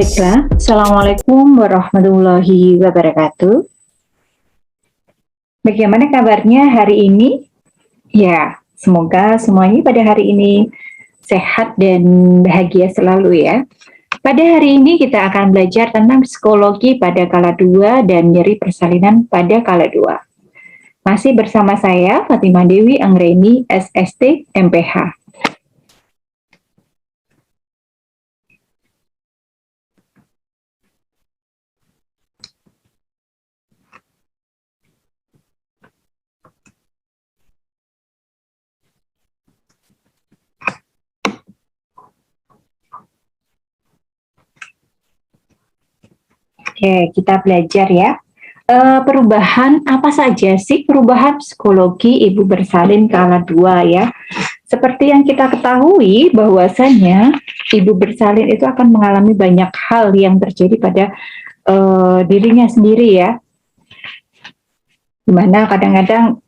Baiklah, Assalamualaikum warahmatullahi wabarakatuh. Bagaimana kabarnya hari ini? Ya, semoga semuanya pada hari ini sehat dan bahagia selalu ya. Pada hari ini kita akan belajar tentang psikologi pada kala 2 dan nyeri persalinan pada kala 2. Masih bersama saya, Fatimah Dewi Anggreni, SST, MPH. Oke, kita belajar ya. Perubahan apa saja sih perubahan psikologi ibu bersalin kala 2 ya? Seperti yang kita ketahui bahwasanya ibu bersalin itu akan mengalami banyak hal yang terjadi pada dirinya sendiri ya. Dimana kadang-kadang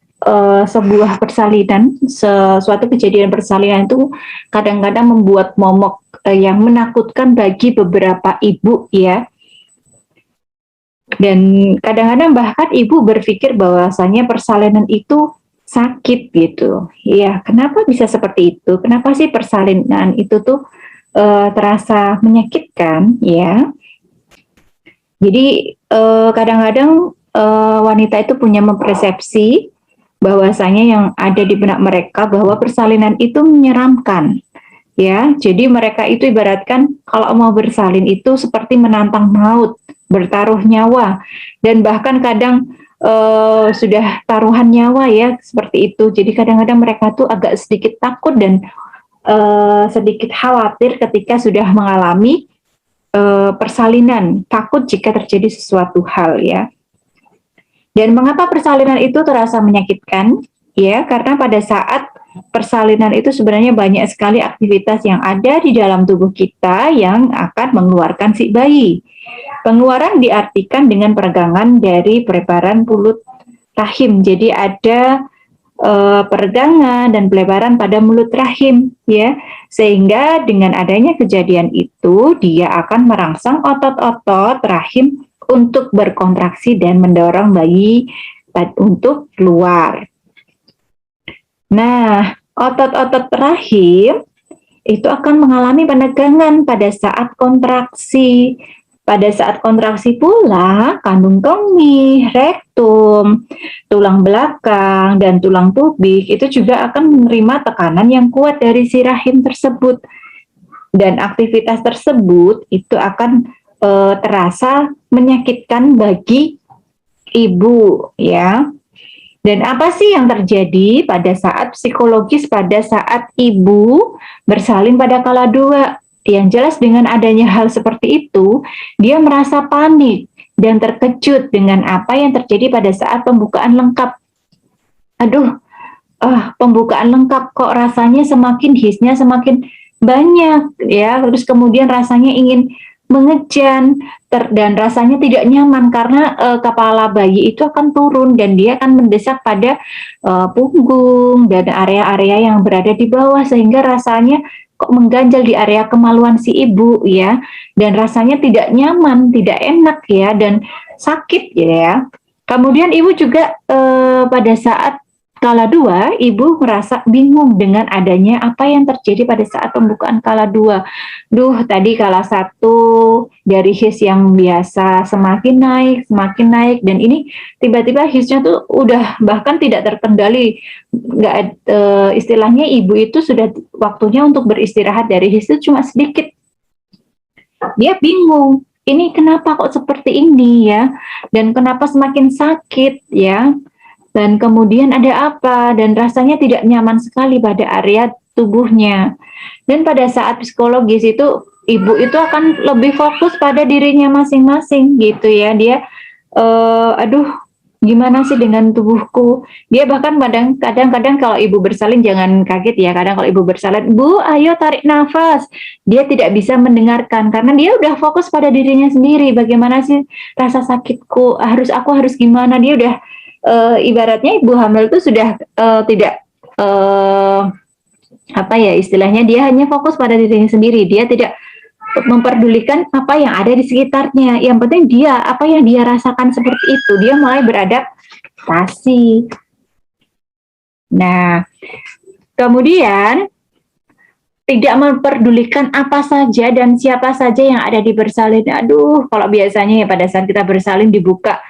sebuah persalinan, sesuatu kejadian persalinan itu kadang-kadang membuat momok yang menakutkan bagi beberapa ibu ya. Dan kadang-kadang bahkan ibu berpikir bahwasanya persalinan itu sakit gitu. Ya, kenapa bisa seperti itu? Kenapa sih persalinan itu tuh terasa menyakitkan ya? Jadi kadang-kadang wanita itu punya mempersepsi bahwasanya yang ada di benak mereka bahwa persalinan itu menyeramkan. Ya, jadi mereka itu ibaratkan kalau mau bersalin itu seperti menantang maut, bertaruh nyawa, dan bahkan kadang sudah taruhan nyawa ya seperti itu. Jadi kadang-kadang mereka tuh agak sedikit takut dan sedikit khawatir ketika sudah mengalami persalinan, takut jika terjadi sesuatu hal ya. Dan mengapa persalinan itu terasa menyakitkan? Ya, karena pada saat persalinan itu sebenarnya banyak sekali aktivitas yang ada di dalam tubuh kita yang akan mengeluarkan si bayi. Pengeluaran diartikan dengan peregangan dari pelebaran mulut rahim. Jadi ada peregangan dan pelebaran pada mulut rahim ya. Sehingga dengan adanya kejadian itu dia akan merangsang otot-otot rahim untuk berkontraksi dan mendorong bayi untuk keluar. Nah, otot-otot rahim itu akan mengalami penegangan pada saat kontraksi. Pada saat kontraksi pula, kandung kemih, rektum, tulang belakang, dan tulang pubik itu juga akan menerima tekanan yang kuat dari si rahim tersebut. Dan aktivitas tersebut itu akan terasa menyakitkan bagi ibu ya. Dan apa sih yang terjadi pada saat psikologis pada saat ibu bersalin pada kala 2? Yang jelas dengan adanya hal seperti itu, dia merasa panik dan terkejut dengan apa yang terjadi pada saat pembukaan lengkap. Aduh, pembukaan lengkap kok rasanya semakin hisnya semakin banyak ya, terus kemudian rasanya ingin mengejan dan rasanya tidak nyaman karena kepala bayi itu akan turun dan dia akan mendesak pada punggung dan area-area yang berada di bawah sehingga rasanya kok mengganjal di area kemaluan si ibu ya, dan rasanya tidak nyaman, tidak enak ya, dan sakit ya. Kemudian ibu juga pada saat kala 2, ibu merasa bingung dengan adanya apa yang terjadi pada saat pembukaan kala 2. Tadi kala 1 dari his yang biasa semakin naik, dan ini tiba-tiba hisnya tuh udah bahkan tidak terkendali. Istilahnya ibu itu sudah waktunya untuk beristirahat dari his itu cuma sedikit. Dia bingung, ini kenapa kok seperti ini ya, dan kenapa semakin sakit ya. Dan kemudian ada apa, dan rasanya tidak nyaman sekali pada area tubuhnya. Dan pada saat psikologis itu, ibu itu akan lebih fokus pada dirinya masing-masing gitu ya. Dia, aduh gimana sih dengan tubuhku. Dia bahkan kadang-kadang kalau ibu bersalin, jangan kaget ya, kadang kalau ibu bersalin, Bu ayo tarik nafas. Dia tidak bisa mendengarkan, karena dia udah fokus pada dirinya sendiri. Bagaimana sih rasa sakitku, aku harus gimana, dia udah ibaratnya ibu hamil itu sudah tidak apa ya istilahnya, dia hanya fokus pada dirinya sendiri, dia tidak memperdulikan apa yang ada di sekitarnya. Yang penting dia, apa yang dia rasakan seperti itu, dia mulai beradaptasi. Nah, kemudian tidak memperdulikan apa saja dan siapa saja yang ada di bersalin. Aduh, kalau biasanya ya pada saat kita bersalin dibuka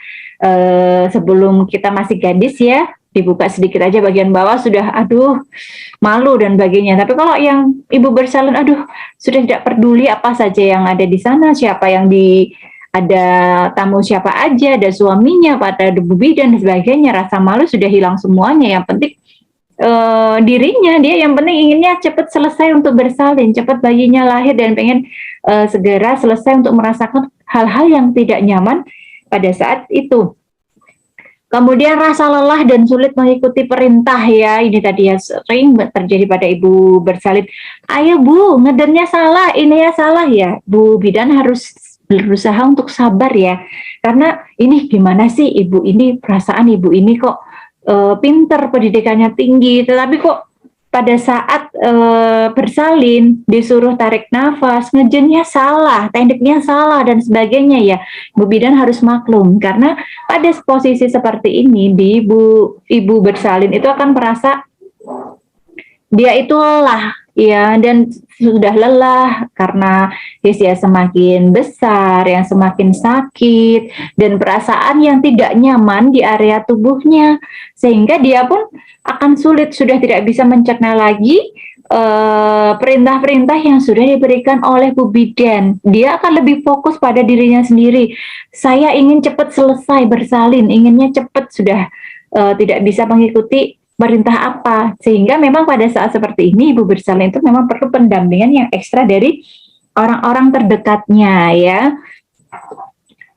sebelum kita masih gadis ya, dibuka sedikit aja bagian bawah sudah aduh malu dan sebagainya. Tapi kalau yang ibu bersalin, aduh sudah tidak peduli apa saja yang ada di sana, siapa yang ada tamu siapa aja, ada suaminya, pada debu bidan dan sebagainya, rasa malu sudah hilang semuanya. Yang penting dirinya, dia yang penting inginnya cepat selesai untuk bersalin, cepat bayinya lahir dan pengen segera selesai untuk merasakan hal-hal yang tidak nyaman pada saat itu. Kemudian rasa lelah dan sulit mengikuti perintah ya, ini tadi ya sering terjadi pada ibu bersalin. Ayo bu, ngedernya salah, ini ya salah ya. Bu bidan harus berusaha untuk sabar ya, karena ini gimana sih ibu ini, perasaan ibu ini kok pinter, pendidikannya tinggi, tetapi kok pada saat bersalin disuruh tarik nafas, ngejennya salah, tekniknya salah dan sebagainya ya. Bu bidan harus maklum, karena pada posisi seperti ini di ibu bersalin itu akan merasa dia itu lelah ya, dan sudah lelah karena usia semakin besar, yang semakin sakit dan perasaan yang tidak nyaman di area tubuhnya, sehingga dia pun akan sulit, sudah tidak bisa mencerna lagi perintah-perintah yang sudah diberikan oleh Bu Bidan. Dia akan lebih fokus pada dirinya sendiri. Saya ingin cepat selesai bersalin, inginnya cepat, sudah tidak bisa mengikuti perintah apa, sehingga memang pada saat seperti ini ibu bersalin itu memang perlu pendampingan yang ekstra dari orang-orang terdekatnya ya.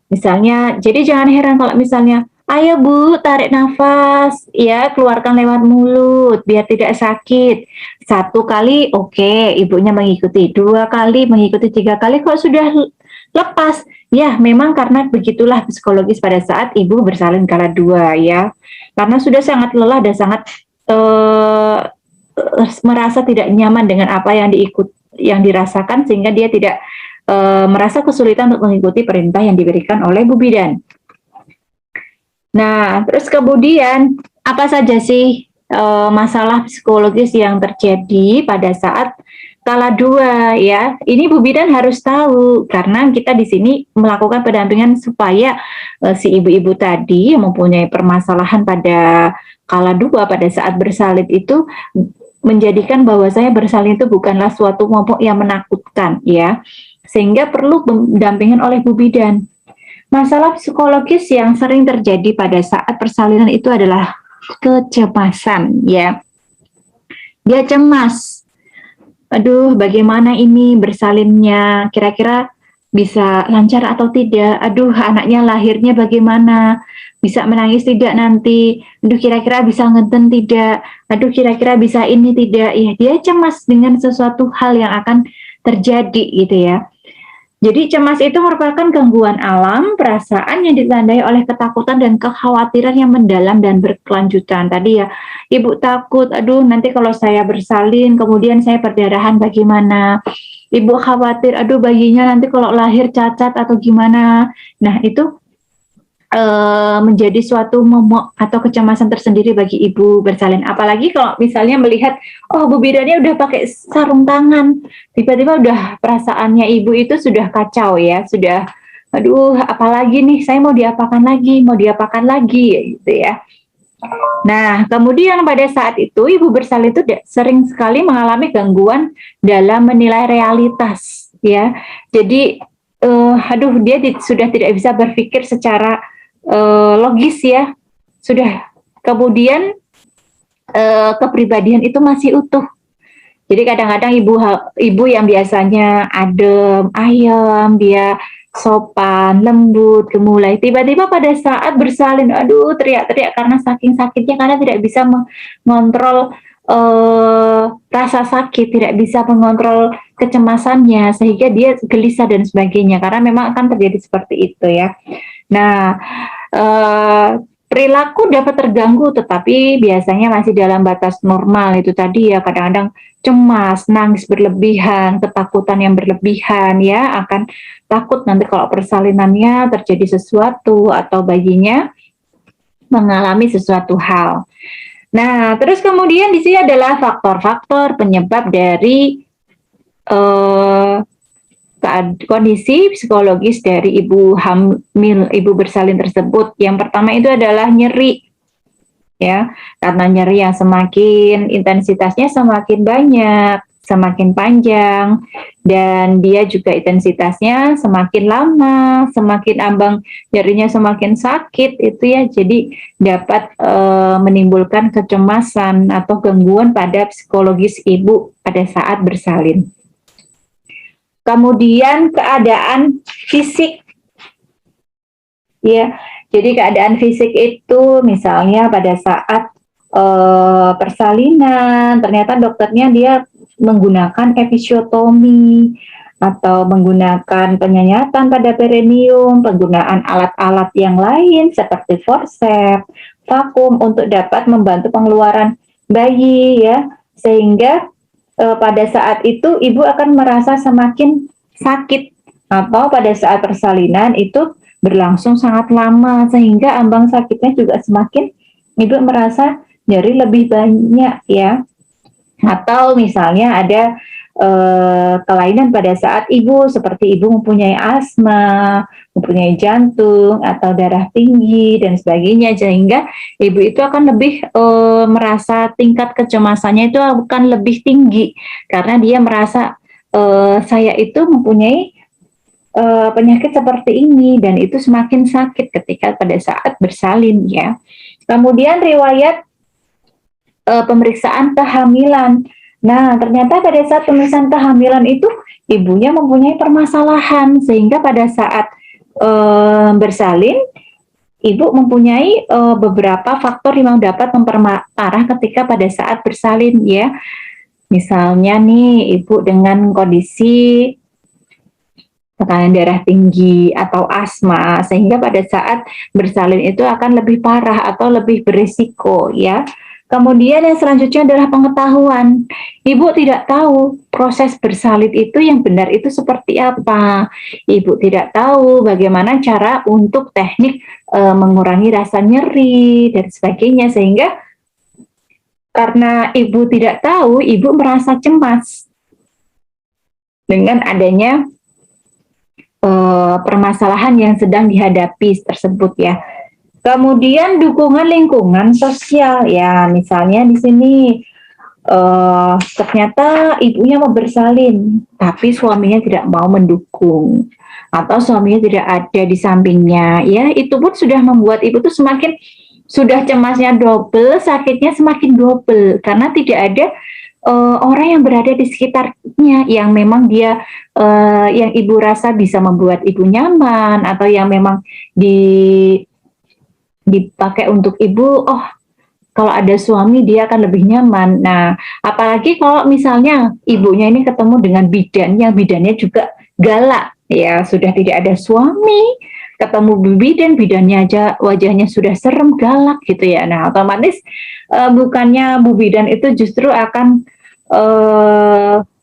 Misalnya, jadi jangan heran kalau misalnya, ayo bu tarik nafas ya, keluarkan lewat mulut biar tidak sakit. 1 kali oke, ibunya mengikuti, 2 kali mengikuti, 3 kali kok sudah lepas. Ya memang karena begitulah psikologis pada saat ibu bersalin kala 2 ya, karena sudah sangat lelah dan sangat merasa tidak nyaman dengan apa yang dirasakan, sehingga dia tidak merasa kesulitan untuk mengikuti perintah yang diberikan oleh Bu Bidan. Nah, terus kemudian apa saja sih masalah psikologis yang terjadi pada saat kala 2 ya? Ini Bu Bidan harus tahu, karena kita di sini melakukan pendampingan supaya si ibu-ibu tadi yang mempunyai permasalahan pada kala 2 pada saat bersalin itu menjadikan bahwa saya bersalin itu bukanlah suatu momok yang menakutkan ya, sehingga perlu pendampingan oleh Bu Bidan. Masalah psikologis yang sering terjadi pada saat persalinan itu adalah kecemasan ya. Dia cemas, aduh bagaimana ini bersalinnya, kira-kira bisa lancar atau tidak, aduh anaknya lahirnya bagaimana, bisa menangis tidak nanti, aduh kira-kira bisa ngenten tidak, aduh kira-kira bisa ini tidak, ya dia cemas dengan sesuatu hal yang akan terjadi gitu ya. Jadi cemas itu merupakan gangguan alam, perasaan yang ditandai oleh ketakutan dan kekhawatiran yang mendalam dan berkelanjutan. Tadi ya, ibu takut, aduh nanti kalau saya bersalin, kemudian saya perdarahan bagaimana? Ibu khawatir, aduh bayinya nanti kalau lahir cacat atau gimana? Nah itu menjadi suatu momok atau kecemasan tersendiri bagi ibu bersalin. Apalagi kalau misalnya melihat, oh Bu bidannya udah pakai sarung tangan, tiba-tiba udah perasaannya ibu itu sudah kacau ya, sudah aduh apalagi nih, saya mau diapakan lagi gitu ya. Nah, kemudian pada saat itu ibu bersalin itu sering sekali mengalami gangguan dalam menilai realitas ya. Jadi aduh dia sudah tidak bisa berpikir secara logis ya, sudah kemudian kepribadian itu masih utuh. Jadi kadang-kadang ibu yang biasanya adem, ayem, dia sopan, lembut, gemulai, tiba-tiba pada saat bersalin, aduh teriak-teriak karena saking sakitnya, karena tidak bisa mengontrol rasa sakit, tidak bisa mengontrol kecemasannya, sehingga dia gelisah dan sebagainya, karena memang akan terjadi seperti itu ya. Nah, Perilaku dapat terganggu, tetapi biasanya masih dalam batas normal itu tadi ya, kadang-kadang cemas, nangis berlebihan, ketakutan yang berlebihan ya, akan takut nanti kalau persalinannya terjadi sesuatu atau bayinya mengalami sesuatu hal. Nah, terus kemudian di sini adalah faktor-faktor penyebab dari kondisi psikologis dari ibu hamil, ibu bersalin tersebut. Yang pertama itu adalah nyeri, ya, karena nyeri yang semakin intensitasnya semakin banyak, semakin panjang, dan dia juga intensitasnya semakin lama, semakin ambang, nyerinya semakin sakit itu ya, jadi dapat menimbulkan kecemasan atau gangguan pada psikologis ibu pada saat bersalin. Kemudian keadaan fisik, ya. Jadi keadaan fisik itu misalnya pada saat persalinan, ternyata dokternya dia menggunakan episiotomi atau menggunakan penyanyatan pada perineum, penggunaan alat-alat yang lain seperti forceps, vakum untuk dapat membantu pengeluaran bayi ya, sehingga pada saat itu ibu akan merasa semakin sakit, atau pada saat persalinan itu berlangsung sangat lama sehingga ambang sakitnya juga semakin ibu merasa nyeri lebih banyak ya. Atau misalnya ada kelainan pada saat ibu, seperti ibu mempunyai asma, mempunyai jantung atau darah tinggi dan sebagainya, sehingga ibu itu akan lebih merasa tingkat kecemasannya itu akan lebih tinggi karena dia merasa saya itu mempunyai penyakit seperti ini, dan itu semakin sakit ketika pada saat bersalin ya. Kemudian riwayat pemeriksaan kehamilan. Nah, ternyata pada saat pemeriksaan kehamilan itu ibunya mempunyai permasalahan, sehingga pada saat bersalin ibu mempunyai beberapa faktor yang dapat memperparah ketika pada saat bersalin ya. Misalnya nih, ibu dengan kondisi tekanan darah tinggi atau asma, sehingga pada saat bersalin itu akan lebih parah atau lebih berisiko ya. Kemudian yang selanjutnya adalah pengetahuan. Ibu tidak tahu proses bersalin itu yang benar itu seperti apa. Ibu tidak tahu bagaimana cara untuk teknik mengurangi rasa nyeri dan sebagainya, sehingga karena ibu tidak tahu, ibu merasa cemas dengan adanya permasalahan yang sedang dihadapi tersebut ya. Kemudian dukungan lingkungan sosial ya, misalnya di sini ternyata ibunya mau bersalin, tapi suaminya tidak mau mendukung atau suaminya tidak ada di sampingnya ya, itu pun sudah membuat ibu tuh semakin, sudah cemasnya double, sakitnya semakin double karena tidak ada orang yang berada di sekitarnya yang memang dia yang ibu rasa bisa membuat ibu nyaman, atau yang memang dipakai untuk ibu, oh kalau ada suami dia akan lebih nyaman. Nah, apalagi kalau misalnya ibunya ini ketemu dengan bidan yang bidannya juga galak, ya sudah tidak ada suami, ketemu bidan, bidannya aja wajahnya sudah serem, galak gitu ya. Nah, otomatis bukannya bu bidan itu justru akan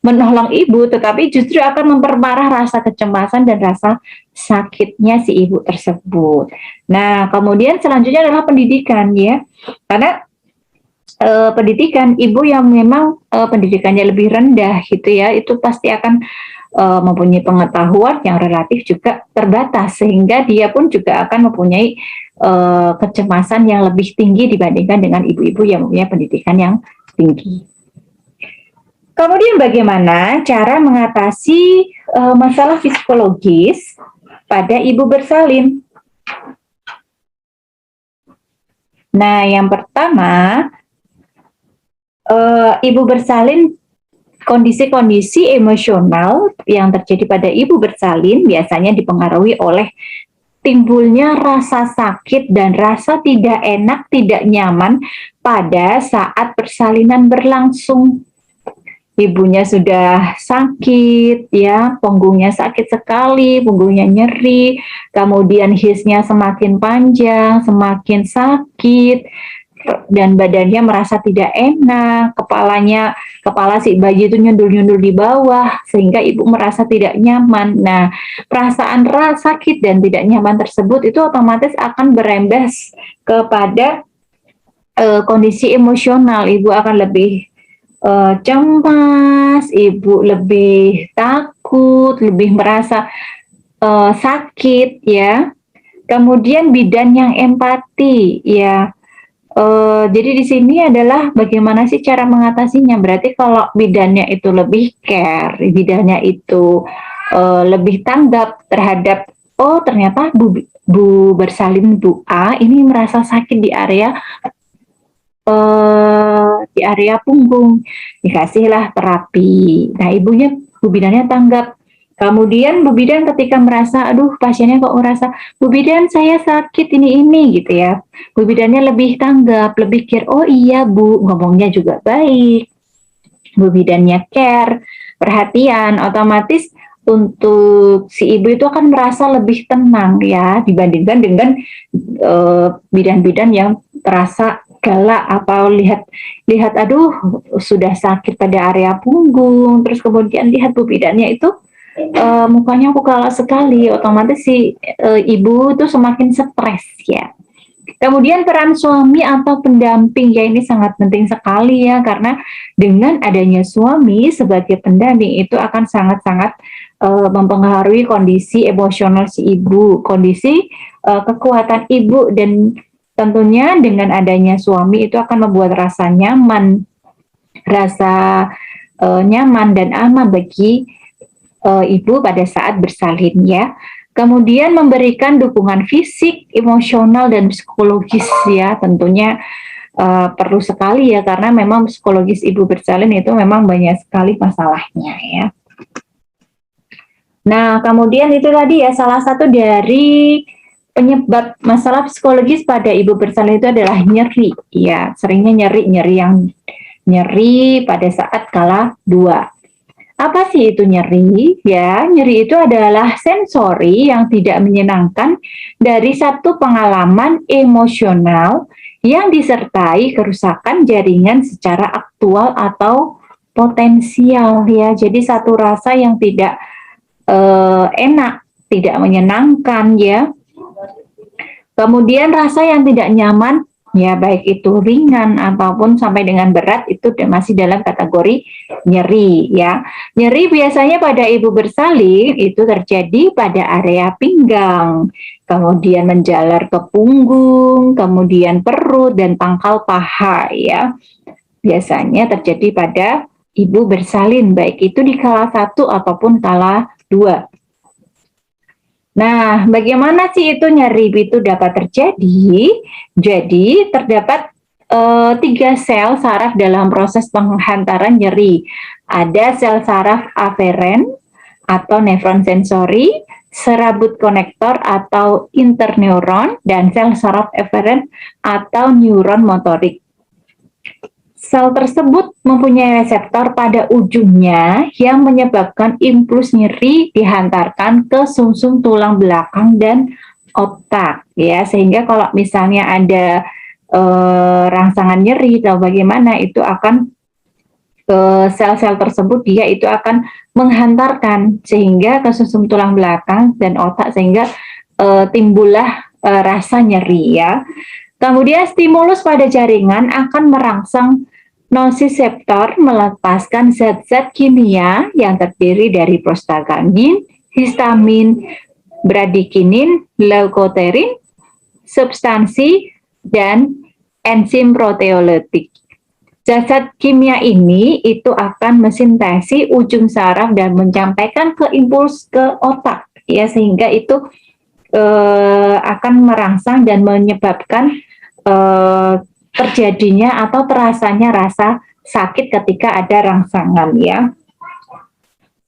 menolong ibu, tetapi justru akan memperparah rasa kecemasan dan rasa sakitnya si ibu tersebut. Nah, kemudian selanjutnya adalah pendidikan ya, karena pendidikan ibu yang memang pendidikannya lebih rendah gitu ya, itu pasti akan mempunyai pengetahuan yang relatif juga terbatas, sehingga dia pun juga akan mempunyai kecemasan yang lebih tinggi dibandingkan dengan ibu-ibu yang mempunyai pendidikan yang tinggi. Kemudian bagaimana cara mengatasi masalah psikologis pada ibu bersalin? Nah, yang pertama, ibu bersalin, kondisi-kondisi emosional yang terjadi pada ibu bersalin biasanya dipengaruhi oleh timbulnya rasa sakit dan rasa tidak enak, tidak nyaman pada saat persalinan berlangsung. ibunya sudah sakit, ya, punggungnya sakit sekali, punggungnya nyeri, kemudian hisnya semakin panjang, semakin sakit, dan badannya merasa tidak enak, kepala si bayi itu nyundul-nyundul di bawah, sehingga ibu merasa tidak nyaman. Nah, perasaan sakit dan tidak nyaman tersebut itu otomatis akan berembes kepada kondisi emosional. Ibu akan lebih cemas, ibu lebih takut, lebih merasa sakit, ya. Kemudian bidan yang empati, ya. Jadi di sini adalah bagaimana sih cara mengatasinya. Berarti kalau bidannya itu lebih care, bidannya itu lebih tanggap terhadap, oh ternyata Bu bersalin Bu A ini merasa sakit di area punggung, dikasihlah terapi. Nah, ibunya, Bu bidannya tanggap. Kemudian Bu bidan ketika merasa, aduh pasiennya kok merasa, Bu bidan saya sakit ini gitu ya. Bu bidannya lebih tanggap, lebih care, oh iya Bu, ngomongnya juga baik. Bu bidannya care, perhatian, otomatis untuk si ibu itu akan merasa lebih tenang ya dibandingkan dengan bidan-bidan yang terasa galak atau lihat aduh sudah sakit pada area punggung, terus kemudian lihat bu bidannya itu mukanya aku galak sekali, otomatis si ibu itu semakin stres ya. Kemudian peran suami atau pendamping ya ini sangat penting sekali ya, karena dengan adanya suami sebagai pendamping itu akan sangat-sangat mempengaruhi kondisi emosional si ibu, kondisi kekuatan ibu, dan tentunya dengan adanya suami itu akan membuat rasa nyaman, nyaman dan aman bagi ibu pada saat bersalin ya. Kemudian memberikan dukungan fisik, emosional, dan psikologis ya, tentunya perlu sekali ya, karena memang psikologis ibu bersalin itu memang banyak sekali masalahnya ya. Nah, kemudian itu tadi ya, salah satu dari penyebab masalah psikologis pada ibu bersalin itu adalah nyeri ya, seringnya nyeri pada saat kala 2. Apa sih itu nyeri? Ya, nyeri itu adalah sensori yang tidak menyenangkan dari satu pengalaman emosional yang disertai kerusakan jaringan secara aktual atau potensial ya. Jadi satu rasa yang tidak enak, tidak menyenangkan ya. Kemudian rasa yang tidak nyaman ya, baik itu ringan ataupun sampai dengan berat, itu masih dalam kategori nyeri ya. Nyeri biasanya pada ibu bersalin itu terjadi pada area pinggang, kemudian menjalar ke punggung, kemudian perut dan pangkal paha ya. Biasanya terjadi pada ibu bersalin, baik itu di kala 1 ataupun kala 2. Nah, bagaimana sih itu nyeri itu dapat terjadi? Jadi, terdapat 3 sel saraf dalam proses penghantaran nyeri. Ada sel saraf aferen atau nefron sensori, serabut konektor atau interneuron, dan sel saraf eferen atau neuron motorik. Sel tersebut mempunyai reseptor pada ujungnya yang menyebabkan impuls nyeri dihantarkan ke sumsum tulang belakang dan otak ya, sehingga kalau misalnya ada rangsangan nyeri atau bagaimana, itu akan ke sel-sel tersebut, dia itu akan menghantarkan sehingga ke sumsum tulang belakang dan otak, sehingga timbullah rasa nyeri ya. Kemudian stimulus pada jaringan akan merangsang nosiseptor melepaskan zat-zat kimia yang terdiri dari prostaglandin, histamin, bradikinin, leukoterin, substansi, dan enzim proteolitik. Zat-zat kimia ini itu akan mensintesis ujung saraf dan menyampaikan ke impuls ke otak ya, sehingga itu akan merangsang dan menyebabkan terjadinya atau terasanya rasa sakit ketika ada rangsangan ya.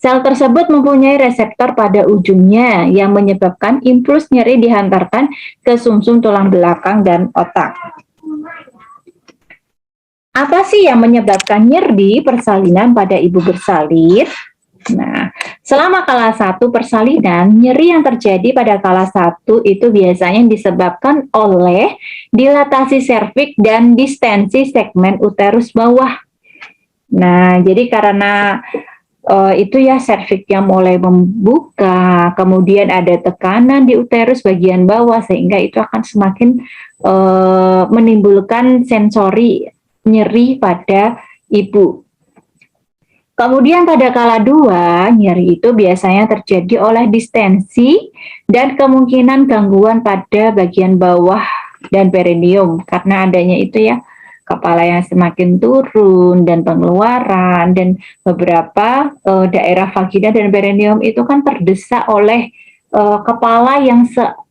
Sel tersebut mempunyai reseptor pada ujungnya yang menyebabkan impuls nyeri dihantarkan ke sumsum tulang belakang dan otak. Apa sih yang menyebabkan nyeri persalinan pada ibu bersalin? Nah, selama kala 1 persalinan, nyeri yang terjadi pada kala 1 itu biasanya disebabkan oleh dilatasi serviks dan distensi segmen uterus bawah. Nah, jadi karena itu ya serviknya mulai membuka, kemudian ada tekanan di uterus bagian bawah sehingga itu akan semakin menimbulkan sensori nyeri pada ibu. Kemudian pada kala 2, nyeri itu biasanya terjadi oleh distensi dan kemungkinan gangguan pada bagian bawah dan perineum karena adanya itu ya kepala yang semakin turun dan pengeluaran dan beberapa daerah vagina dan perineum itu kan terdesak oleh kepala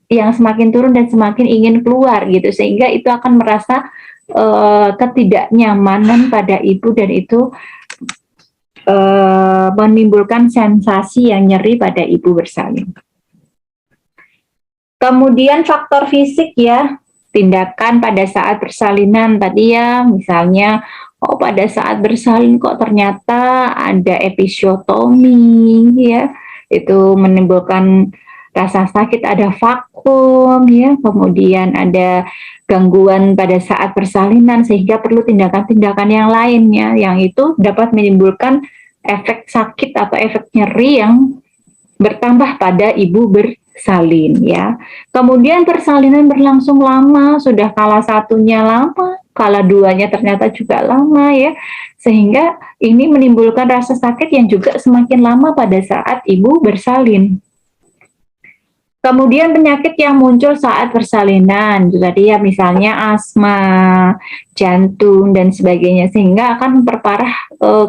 yang semakin turun dan semakin ingin keluar gitu sehingga itu akan merasa ketidaknyamanan pada ibu dan itu menimbulkan sensasi yang nyeri pada ibu bersalin. Kemudian faktor fisik ya, tindakan pada saat persalinan tadi ya, misalnya pada saat bersalin kok ternyata ada episiotomi ya, itu menimbulkan rasa sakit, ada vakum ya, kemudian ada gangguan pada saat persalinan sehingga perlu tindakan-tindakan yang lainnya yang itu dapat menimbulkan efek sakit atau efek nyeri yang bertambah pada ibu bersalin ya. Kemudian persalinan berlangsung lama, sudah kala 1-nya lama, kala 2-nya ternyata juga lama ya. Sehingga ini menimbulkan rasa sakit yang juga semakin lama pada saat ibu bersalin. Kemudian penyakit yang muncul saat persalinan, tadi ya misalnya asma, jantung dan sebagainya, sehingga akan memperparah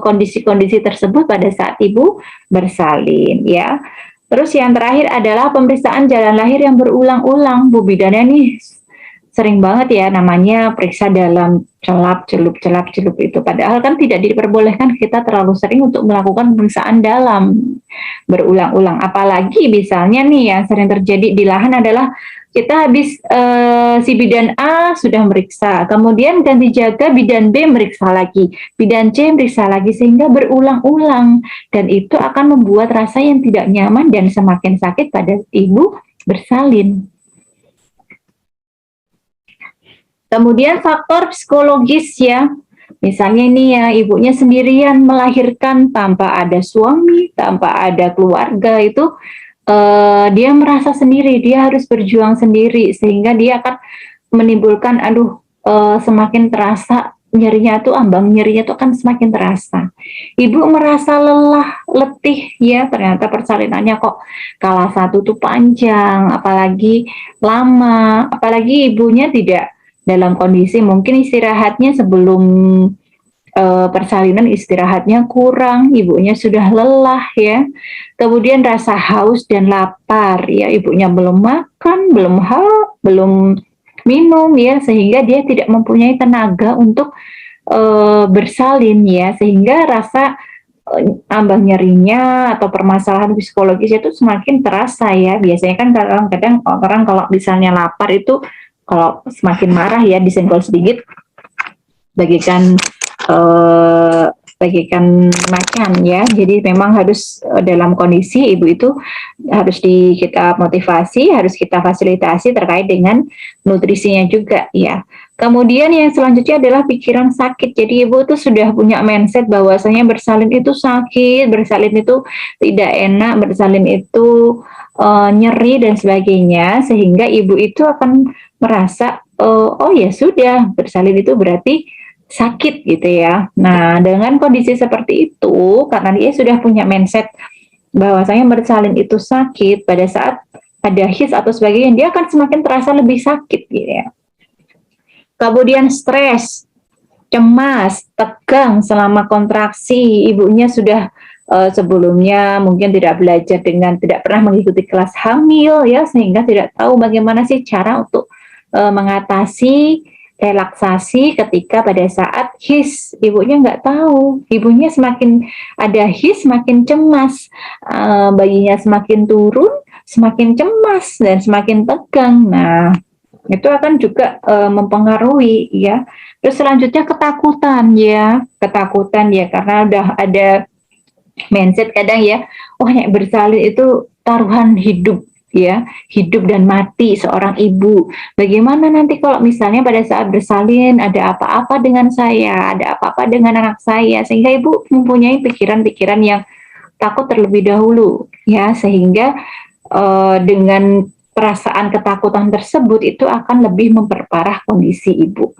kondisi-kondisi tersebut pada saat ibu bersalin ya. Terus yang terakhir adalah pemeriksaan jalan lahir yang berulang-ulang. Bu bidannya nih sering banget ya namanya periksa dalam celap-celup itu. Padahal kan tidak diperbolehkan kita terlalu sering untuk melakukan pemeriksaan dalam berulang-ulang. Apalagi misalnya nih yang sering terjadi di lahan adalah kita habis si bidan A sudah meriksa, kemudian ganti jaga bidan B meriksa lagi, bidan C meriksa lagi sehingga berulang-ulang dan itu akan membuat rasa yang tidak nyaman dan semakin sakit pada ibu bersalin. Kemudian faktor psikologis ya, misalnya ini ya ibunya sendirian melahirkan tanpa ada suami, tanpa ada keluarga itu dia merasa sendiri, dia harus berjuang sendiri sehingga dia akan menimbulkan semakin terasa nyerinya tuh nyerinya tuh akan semakin terasa. Ibu merasa lelah, letih ya, ternyata persalinannya kok kala 1 tuh panjang, apalagi lama, apalagi ibunya tidak dalam kondisi mungkin istirahatnya sebelum persalinan istirahatnya kurang, ibunya sudah lelah ya. Kemudian rasa haus dan lapar ya, ibunya belum makan, belum minum ya, sehingga dia tidak mempunyai tenaga untuk bersalin ya, sehingga rasa ambang nyerinya atau permasalahan psikologis itu semakin terasa ya. Biasanya kan kadang-kadang orang kalau misalnya lapar itu kalau semakin marah ya disenggol sedikit bagikan makan ya. Jadi memang harus dalam kondisi ibu itu harus kita motivasi, harus kita fasilitasi terkait dengan nutrisinya juga ya. Kemudian yang selanjutnya adalah pikiran sakit. Jadi ibu itu sudah punya mindset bahwasanya bersalin itu sakit, bersalin itu tidak enak, bersalin itu nyeri dan sebagainya, sehingga ibu itu akan merasa oh ya sudah bersalin itu berarti sakit gitu ya. Nah dengan kondisi seperti itu karena dia sudah punya mindset bahwasanya bersalin itu sakit, pada saat ada his atau sebagainya dia akan semakin terasa lebih sakit gitu ya. Kemudian stres, cemas, tegang selama kontraksi, ibunya sudah sebelumnya mungkin tidak pernah mengikuti kelas hamil ya, sehingga tidak tahu bagaimana sih cara untuk mengatasi relaksasi ketika pada saat his, ibunya nggak tahu, ibunya semakin ada his semakin cemas, bayinya semakin turun semakin cemas dan semakin tegang. Nah Itu akan juga mempengaruhi ya. Terus selanjutnya ketakutan ya, karena udah ada mindset kadang ya, wah nek bersalin itu taruhan hidup ya, hidup dan mati seorang ibu. Bagaimana nanti kalau misalnya pada saat bersalin ada apa-apa dengan saya, ada apa-apa dengan anak saya, sehingga ibu mempunyai pikiran-pikiran yang takut terlebih dahulu ya, sehingga dengan perasaan ketakutan tersebut itu akan lebih memperparah kondisi ibu.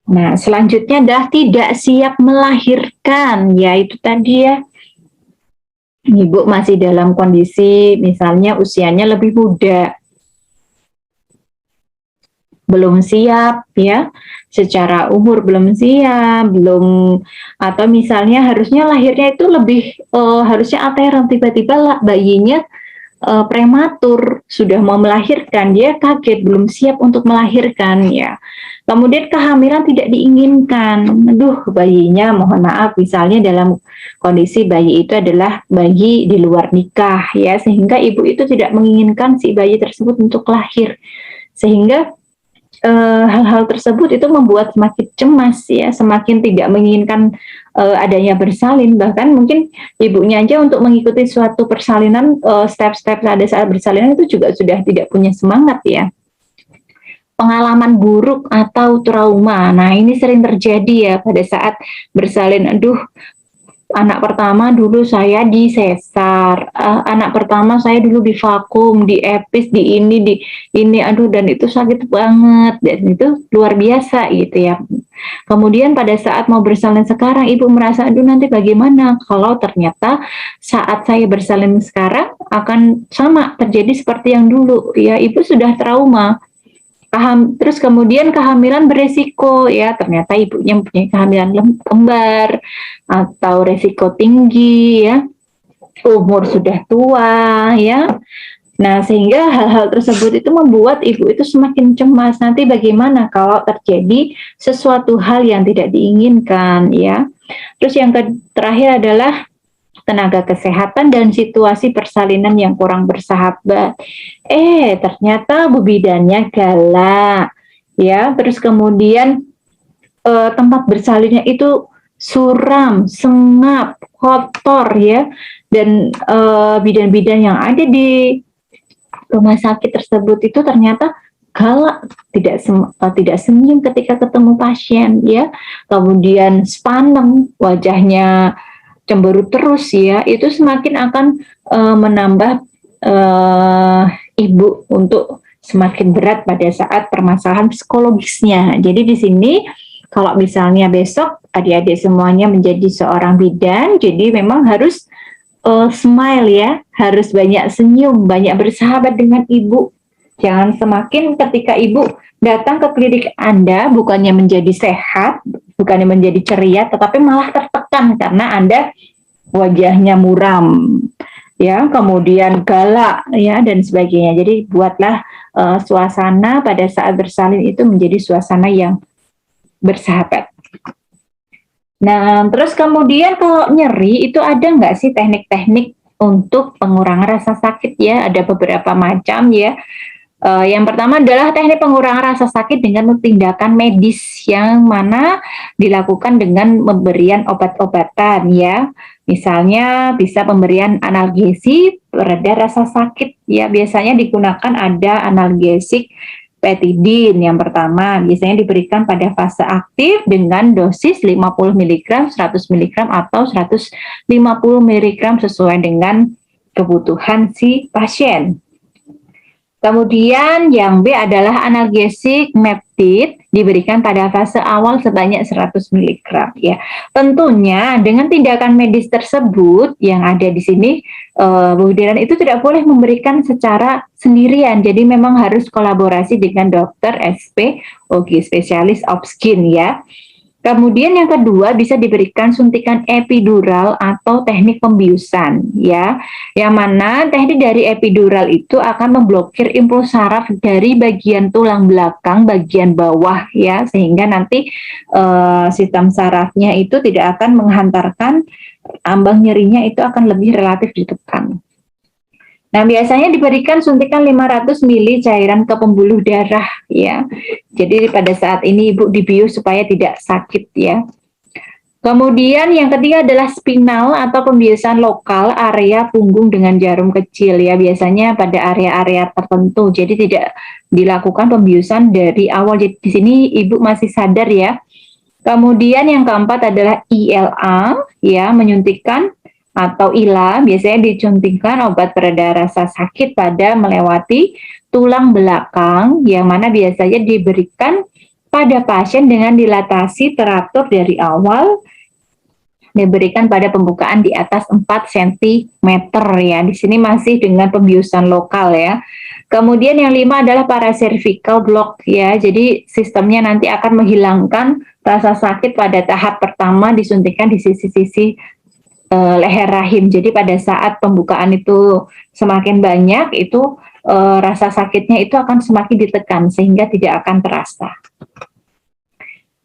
Nah, selanjutnya adalah tidak siap melahirkan, yaitu tadi ya, ibu masih dalam kondisi misalnya usianya lebih muda, belum siap ya, secara umur belum siap, belum, atau misalnya harusnya lahirnya itu lebih harusnya ateran, tiba-tiba bayinya prematur, sudah mau melahirkan, dia kaget, belum siap untuk melahirkan ya. Kemudian kehamilan tidak diinginkan, aduh bayinya mohon maaf misalnya dalam kondisi bayi itu adalah bayi di luar nikah ya, sehingga ibu itu tidak menginginkan si bayi tersebut untuk lahir, sehingga hal-hal tersebut itu membuat semakin cemas ya, semakin tidak menginginkan adanya bersalin. Bahkan mungkin ibunya aja untuk mengikuti suatu persalinan, step-step pada saat bersalinan itu juga sudah tidak punya semangat ya. Pengalaman buruk atau trauma, nah ini sering terjadi ya pada saat bersalin. Aduh, anak pertama dulu saya di sesar, anak pertama saya dulu di vakum, di epis, di ini, aduh, dan itu sakit banget, dan itu luar biasa gitu ya. Kemudian pada saat mau bersalin sekarang, ibu merasa, aduh nanti bagaimana kalau ternyata saat saya bersalin sekarang akan sama terjadi seperti yang dulu ya, ibu sudah trauma. Terus kemudian kehamilan beresiko ya, ternyata ibunya mempunyai kehamilan kembar atau resiko tinggi ya, umur sudah tua ya. Nah, sehingga hal-hal tersebut itu membuat ibu itu semakin cemas, nanti bagaimana kalau terjadi sesuatu hal yang tidak diinginkan ya. Terus yang terakhir adalah tenaga kesehatan dan situasi persalinan yang kurang bersahabat. Ternyata bu bidannya galak, ya. Terus kemudian tempat bersalinnya itu suram, sengap, kotor, ya. Dan bidan-bidan yang ada di rumah sakit tersebut itu ternyata galak, tidak senyum ketika ketemu pasien, ya. Kemudian sepaneng, wajahnya cemberut terus ya, itu semakin akan menambah ibu untuk semakin berat pada saat permasalahan psikologisnya. Jadi di sini kalau misalnya besok adik-adik semuanya menjadi seorang bidan, jadi memang harus smile ya, harus banyak senyum, banyak bersahabat dengan ibu. Jangan semakin ketika ibu datang ke klinik Anda bukannya menjadi sehat, bukannya menjadi ceria, tetapi malah tertekan karena Anda wajahnya muram, ya, kemudian galak, ya, dan sebagainya. Jadi buatlah suasana pada saat bersalin itu menjadi suasana yang bersahabat. Nah, terus kemudian kalau nyeri itu ada nggak sih teknik-teknik untuk pengurangan rasa sakit ya? Ada beberapa macam ya. Yang pertama adalah teknik pengurangan rasa sakit dengan tindakan medis yang mana dilakukan dengan pemberian obat-obatan ya. Misalnya bisa pemberian analgesi pereda rasa sakit ya. Biasanya digunakan ada analgesik petidin yang pertama, biasanya diberikan pada fase aktif dengan dosis 50 mg, 100 mg atau 150 mg sesuai dengan kebutuhan si pasien. Kemudian yang B adalah analgesik meptid diberikan pada fase awal sebanyak 100 mg ya. Tentunya dengan tindakan medis tersebut yang ada di sini Bu Diran itu tidak boleh memberikan secara sendirian. Jadi memang harus kolaborasi dengan dokter SP, spesialis of skin ya. Kemudian yang kedua bisa diberikan suntikan epidural atau teknik pembiusan ya. Yang mana teknik dari epidural itu akan memblokir impuls saraf dari bagian tulang belakang bagian bawah ya, sehingga nanti sistem sarafnya itu tidak akan menghantarkan, ambang nyerinya itu akan lebih relatif ditekan. Nah, biasanya diberikan suntikan 500 ml cairan ke pembuluh darah ya. Jadi pada saat ini Ibu dibius supaya tidak sakit ya. Kemudian yang ketiga adalah spinal atau pembiusan lokal area punggung dengan jarum kecil ya, biasanya pada area-area tertentu. Jadi tidak dilakukan pembiusan dari awal. Jadi di sini Ibu masih sadar ya. Kemudian yang keempat adalah ILA ya, menyuntikkan atau ILA biasanya disuntikan obat pereda rasa sakit pada melewati tulang belakang, yang mana biasanya diberikan pada pasien dengan dilatasi teratur dari awal, diberikan pada pembukaan di atas 4 cm ya. Di sini masih dengan pembiusan lokal ya. Kemudian yang 5 adalah paracervical block ya. Jadi sistemnya nanti akan menghilangkan rasa sakit pada tahap pertama, disuntikan di sisi-sisi leher rahim. Jadi pada saat pembukaan itu semakin banyak, itu rasa sakitnya itu akan semakin ditekan sehingga tidak akan terasa.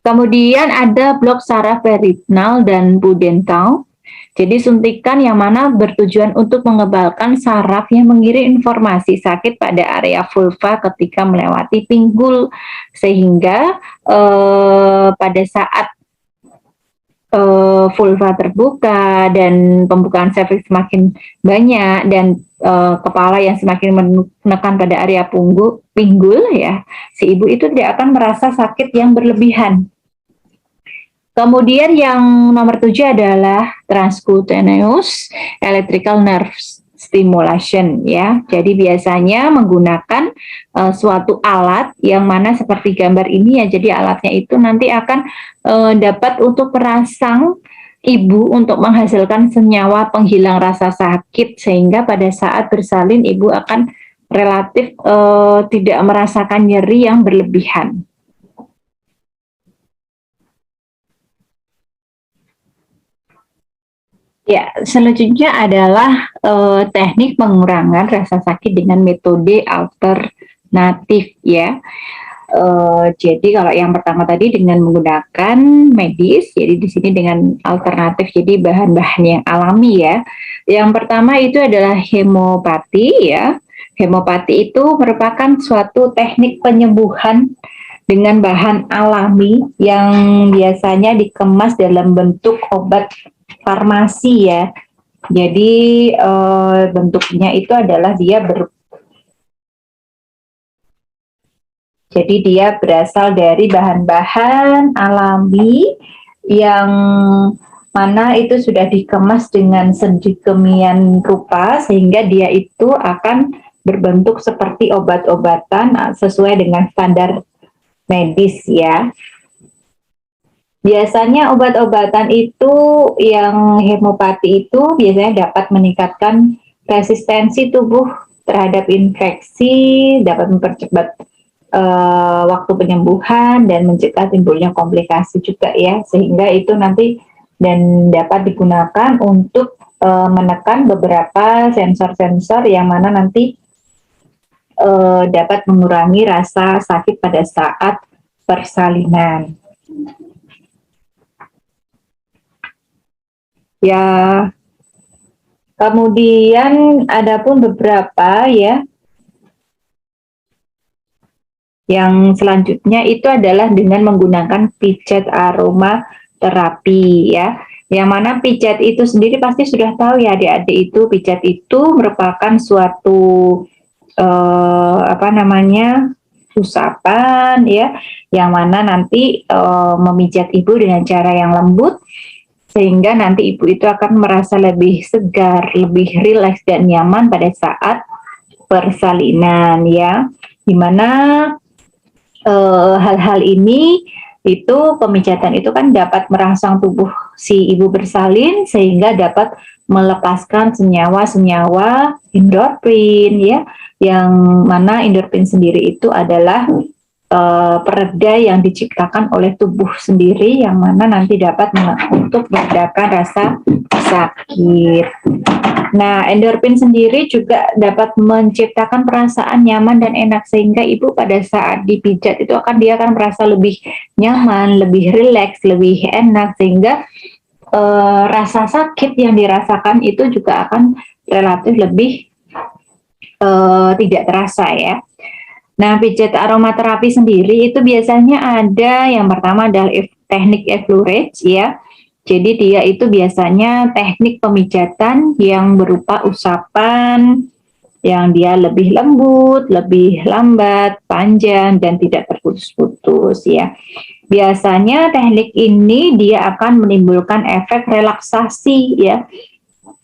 Kemudian ada blok saraf peritoneal dan pudendal. Jadi suntikan yang mana bertujuan untuk mengebalkan saraf yang mengirim informasi sakit pada area vulva ketika melewati pinggul, sehingga pada saat vulva terbuka dan pembukaan serviks semakin banyak dan kepala yang semakin menekan pada area pinggul ya, si ibu itu tidak akan merasa sakit yang berlebihan. Kemudian yang nomor 7 adalah transcutaneous electrical nerve stimulation ya. Jadi biasanya menggunakan suatu alat yang mana seperti gambar ini ya. Jadi alatnya itu nanti akan dapat untuk merangsang ibu untuk menghasilkan senyawa penghilang rasa sakit, sehingga pada saat bersalin ibu akan relatif tidak merasakan nyeri yang berlebihan. Ya, selanjutnya adalah teknik pengurangan rasa sakit dengan metode alternatif ya. Jadi kalau yang pertama tadi dengan menggunakan medis, jadi di sini dengan alternatif, jadi bahan-bahan yang alami ya. Yang pertama itu adalah hemopati ya. Hemopati itu merupakan suatu teknik penyembuhan dengan bahan alami yang biasanya dikemas dalam bentuk obat farmasi ya. Jadi bentuknya itu adalah dia berasal dari bahan-bahan alami yang mana itu sudah dikemas dengan sedemikian rupa sehingga dia itu akan berbentuk seperti obat-obatan sesuai dengan standar medis ya. Biasanya obat-obatan itu yang hemopati itu biasanya dapat meningkatkan resistensi tubuh terhadap infeksi, dapat mempercepat waktu penyembuhan dan mencegah timbulnya komplikasi juga ya, sehingga itu nanti dan dapat digunakan untuk menekan beberapa sensor-sensor yang mana nanti dapat mengurangi rasa sakit pada saat persalinan. Ya, kemudian ada pun beberapa ya. Yang selanjutnya itu adalah dengan menggunakan pijat aroma terapi ya. Yang mana pijat itu sendiri pasti sudah tahu ya adik-adik, itu pijat itu merupakan suatu usapan ya, yang mana nanti memijat ibu dengan cara yang lembut, sehingga nanti ibu itu akan merasa lebih segar, lebih rileks dan nyaman pada saat persalinan ya. Dimana hal-hal ini itu pemijatan itu kan dapat merangsang tubuh si ibu bersalin sehingga dapat melepaskan senyawa-senyawa endorfin ya, yang mana endorfin sendiri itu adalah pereda yang diciptakan oleh tubuh sendiri yang mana nanti dapat untuk meredakan rasa sakit. Nah, endorfin sendiri juga dapat menciptakan perasaan nyaman dan enak sehingga ibu pada saat dipijat itu dia akan merasa lebih nyaman, lebih rileks, lebih enak sehingga rasa sakit yang dirasakan itu juga akan relatif lebih tidak terasa ya. Nah, pijat aromaterapi sendiri itu biasanya ada yang pertama adalah teknik effleurage ya. Jadi dia itu biasanya teknik pemijatan yang berupa usapan yang dia lebih lembut, lebih lambat, panjang dan tidak terputus-putus ya. Biasanya teknik ini dia akan menimbulkan efek relaksasi ya.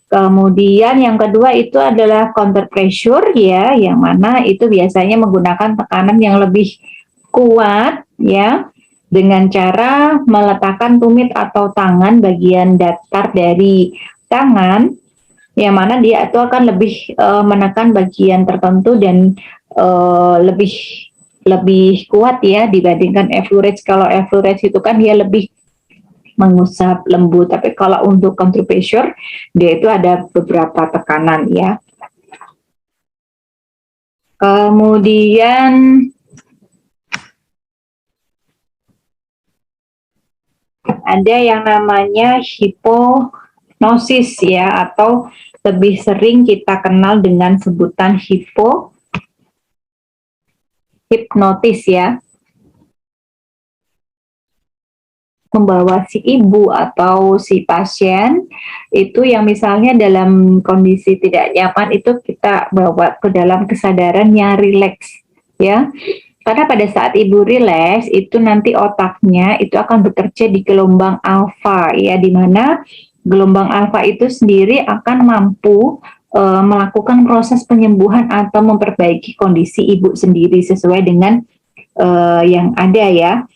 Kemudian yang kedua itu adalah counter pressure ya, yang mana itu biasanya menggunakan tekanan yang lebih kuat ya, dengan cara meletakkan tumit atau tangan bagian datar dari tangan, yang mana dia itu akan lebih menekan bagian tertentu dan lebih kuat ya dibandingkan effleurage. Kalau effleurage itu kan dia lebih mengusap lembut, tapi kalau untuk counter pressure dia itu ada beberapa tekanan ya. Kemudian ada yang namanya hipnosis ya, atau lebih sering kita kenal dengan sebutan hipnotis ya. Membawa si ibu atau si pasien itu yang misalnya dalam kondisi tidak nyaman itu kita bawa ke dalam kesadaran yang rileks ya, karena pada saat ibu rileks itu nanti otaknya itu akan bekerja di gelombang alfa ya, di mana gelombang alfa itu sendiri akan mampu melakukan proses penyembuhan atau memperbaiki kondisi ibu sendiri sesuai dengan yang ada ya.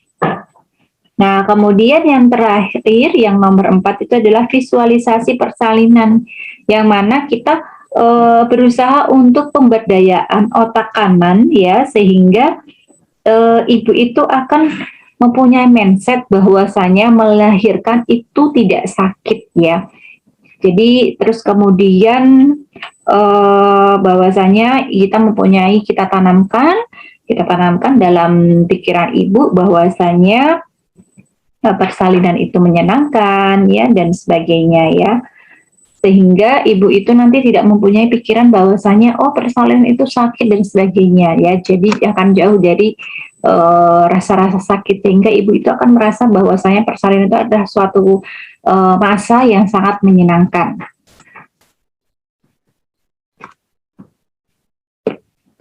Nah, kemudian yang terakhir, yang nomor 4 itu adalah visualisasi persalinan, yang mana kita berusaha untuk pemberdayaan otak kanan ya, sehingga ibu itu akan mempunyai mindset bahwasanya melahirkan itu tidak sakit ya. Jadi terus kemudian bahwasanya kita tanamkan dalam pikiran ibu bahwasanya persalinan itu menyenangkan ya dan sebagainya ya, sehingga ibu itu nanti tidak mempunyai pikiran bahwasanya oh persalinan itu sakit dan sebagainya ya. Jadi akan jauh dari rasa-rasa sakit, sehingga ibu itu akan merasa bahwasanya persalinan itu adalah suatu masa yang sangat menyenangkan.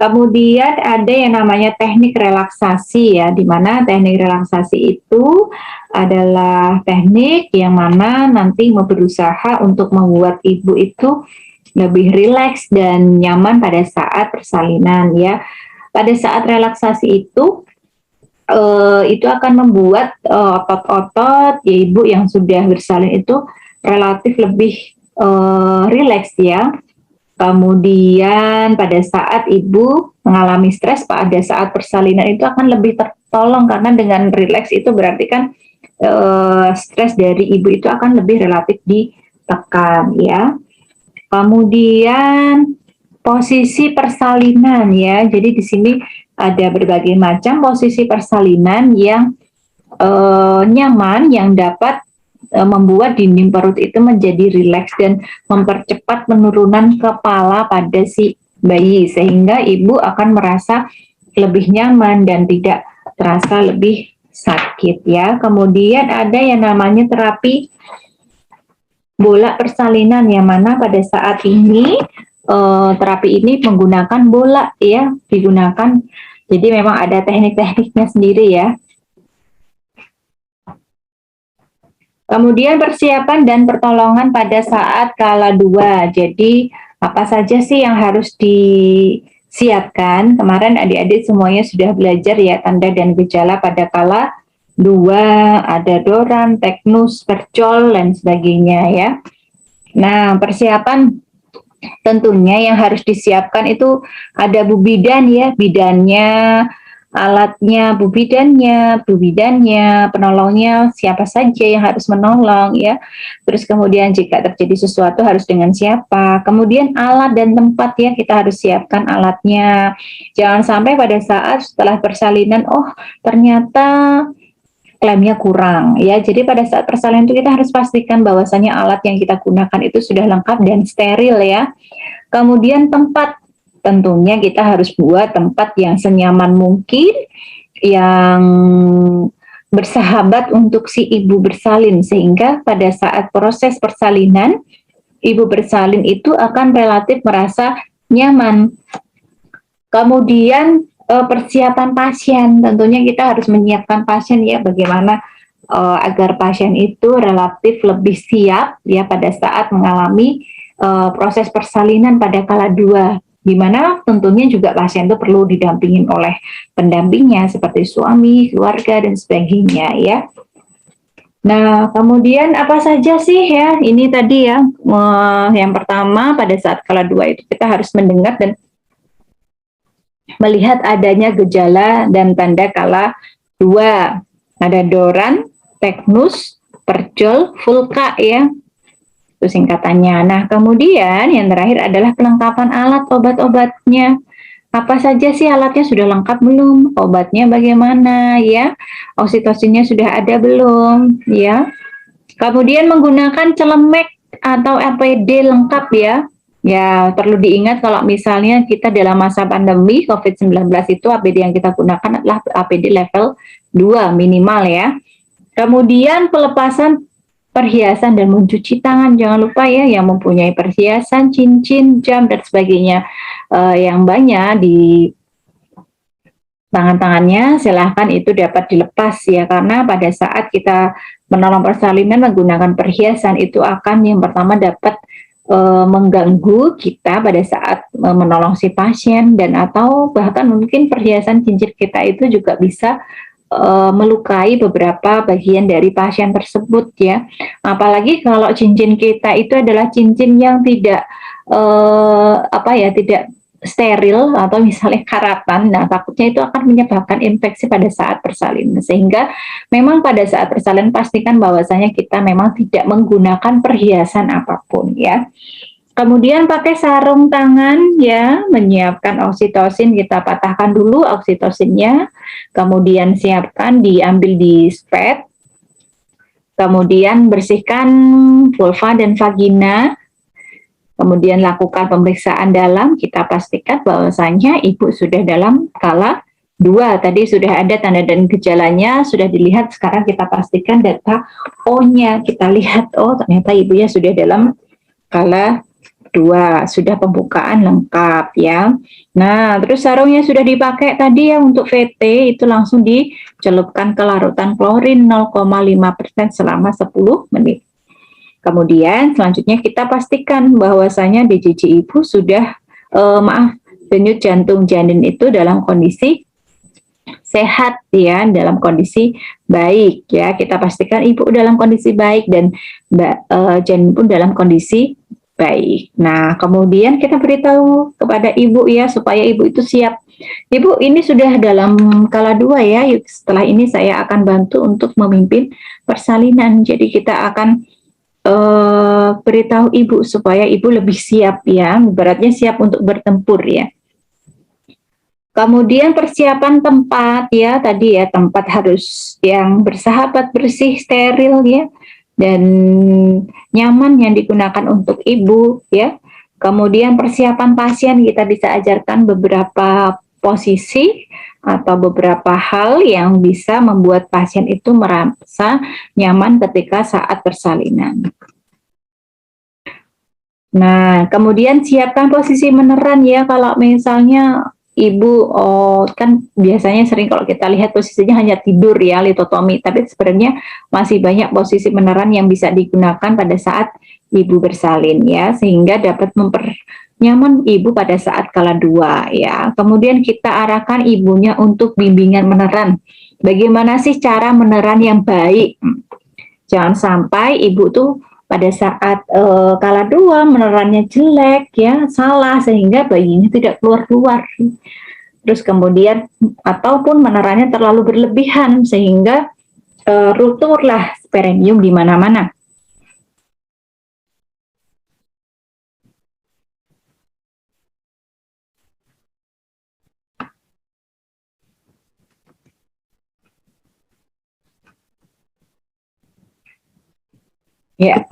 Kemudian ada yang namanya teknik relaksasi ya, di mana teknik relaksasi itu adalah teknik yang mana nanti berusaha untuk membuat ibu itu lebih rileks dan nyaman pada saat persalinan ya. Pada saat relaksasi itu akan membuat otot-otot ibu yang sudah bersalin itu relatif lebih rileks ya. Kemudian pada saat ibu mengalami stres pada saat persalinan itu akan lebih tertolong, karena dengan rileks itu berarti kan stres dari ibu itu akan lebih relatif ditekan ya. Kemudian posisi persalinan ya. Jadi di sini ada berbagai macam posisi persalinan yang nyaman, yang dapat membuat dinding perut itu menjadi rileks dan mempercepat penurunan kepala pada si bayi, sehingga ibu akan merasa lebih nyaman dan tidak terasa lebih sakit ya. Kemudian ada yang namanya terapi bola persalinan, yang mana pada saat ini terapi ini menggunakan bola ya, digunakan. Jadi memang ada teknik-tekniknya sendiri ya. Kemudian persiapan dan pertolongan pada saat kala 2. Jadi apa saja sih yang harus disiapkan? Kemarin adik-adik semuanya sudah belajar ya tanda dan gejala pada kala 2, ada doran, teknus, percol dan sebagainya ya. Nah, persiapan tentunya yang harus disiapkan itu ada bu bidan ya, bidannya alatnya, bu bidannya, penolongnya siapa saja yang harus menolong ya. Terus kemudian jika terjadi sesuatu harus dengan siapa. Kemudian alat dan tempat ya, kita harus siapkan alatnya. Jangan sampai pada saat setelah persalinan, oh ternyata klaimnya kurang ya. Jadi pada saat persalinan itu kita harus pastikan bahwasanya alat yang kita gunakan itu sudah lengkap dan steril ya. Kemudian tempat, tentunya kita harus buat tempat yang senyaman mungkin, yang bersahabat untuk si ibu bersalin, sehingga pada saat proses persalinan ibu bersalin itu akan relatif merasa nyaman. Kemudian persiapan pasien, tentunya kita harus menyiapkan pasien ya, bagaimana agar pasien itu relatif lebih siap ya pada saat mengalami proses persalinan pada kala 2, di mana tentunya juga pasien itu perlu didampingin oleh pendampingnya seperti suami, keluarga dan sebagainya ya. Nah, kemudian apa saja sih ya? Ini tadi ya, yang pertama pada saat kala 2 itu kita harus mendengar dan melihat adanya gejala dan tanda kala 2. Ada doran, teknus, perjol, vulka ya. Itu singkatannya. Nah, kemudian yang terakhir adalah pelengkapan alat obat-obatnya. Apa saja sih alatnya, sudah lengkap belum? Obatnya bagaimana ya? Oksitosinnya sudah ada belum ya? Kemudian menggunakan celemek atau APD lengkap ya. Ya, perlu diingat kalau misalnya kita dalam masa pandemi COVID-19 itu APD yang kita gunakan adalah APD level 2 minimal ya. Kemudian pelepasan perhiasan dan mencuci tangan, jangan lupa ya, yang mempunyai perhiasan, cincin, jam dan sebagainya yang banyak di tangan-tangannya, silahkan itu dapat dilepas ya, karena pada saat kita menolong persalinan menggunakan perhiasan itu akan yang pertama dapat mengganggu kita pada saat menolong si pasien, dan atau bahkan mungkin perhiasan cincin kita itu juga bisa melukai beberapa bagian dari pasien tersebut ya. Apalagi kalau cincin kita itu adalah cincin yang tidak tidak steril atau misalnya karatan, nah takutnya itu akan menyebabkan infeksi pada saat persalinan. Sehingga memang pada saat persalinan pastikan bahwasanya kita memang tidak menggunakan perhiasan apapun ya. Kemudian pakai sarung tangan ya, menyiapkan oksitosin, kita patahkan dulu oksitosinnya, kemudian siapkan diambil di spet, kemudian bersihkan vulva dan vagina, kemudian lakukan pemeriksaan dalam, kita pastikan bahwasanya ibu sudah dalam kala 2, tadi sudah ada tanda dan gejalanya, sudah dilihat, sekarang kita pastikan data O-nya, kita lihat, oh ternyata ibunya sudah dalam kala 2, sudah pembukaan lengkap ya. Nah, terus sarungnya sudah dipakai tadi ya untuk VT, itu langsung dicelupkan ke larutan klorin 0,5% selama 10 menit. Kemudian selanjutnya kita pastikan bahwasanya DJJ ibu sudah denyut jantung janin itu dalam kondisi sehat ya, dalam kondisi baik ya. Kita pastikan ibu dalam kondisi baik dan janin pun dalam kondisi baik. Nah, kemudian kita beritahu kepada ibu ya, supaya ibu itu siap. Ibu, ini sudah dalam kala 2 ya, setelah ini saya akan bantu untuk memimpin persalinan. Jadi kita akan beritahu ibu supaya ibu lebih siap ya, ibaratnya siap untuk bertempur ya. Kemudian persiapan tempat ya, tadi ya, tempat harus yang bersahabat, bersih, steril ya, dan nyaman yang digunakan untuk ibu ya. Kemudian persiapan pasien, kita bisa ajarkan beberapa posisi atau beberapa hal yang bisa membuat pasien itu merasa nyaman ketika saat persalinan. Nah, kemudian siapkan posisi meneran ya, kalau misalnya ibu kan biasanya sering kalau kita lihat posisinya hanya tidur ya, litotomi, tapi sebenarnya masih banyak posisi meneran yang bisa digunakan pada saat ibu bersalin ya, sehingga dapat nyaman ibu pada saat kala 2 ya. Kemudian kita arahkan ibunya untuk bimbingan meneran. Bagaimana sih cara meneran yang baik? Jangan sampai ibu tuh pada saat kala 2 menerannya jelek ya, salah, sehingga bayinya tidak keluar-keluar. terus kemudian ataupun menerannya terlalu berlebihan sehingga runtuhlah perineum di mana-mana. Ya,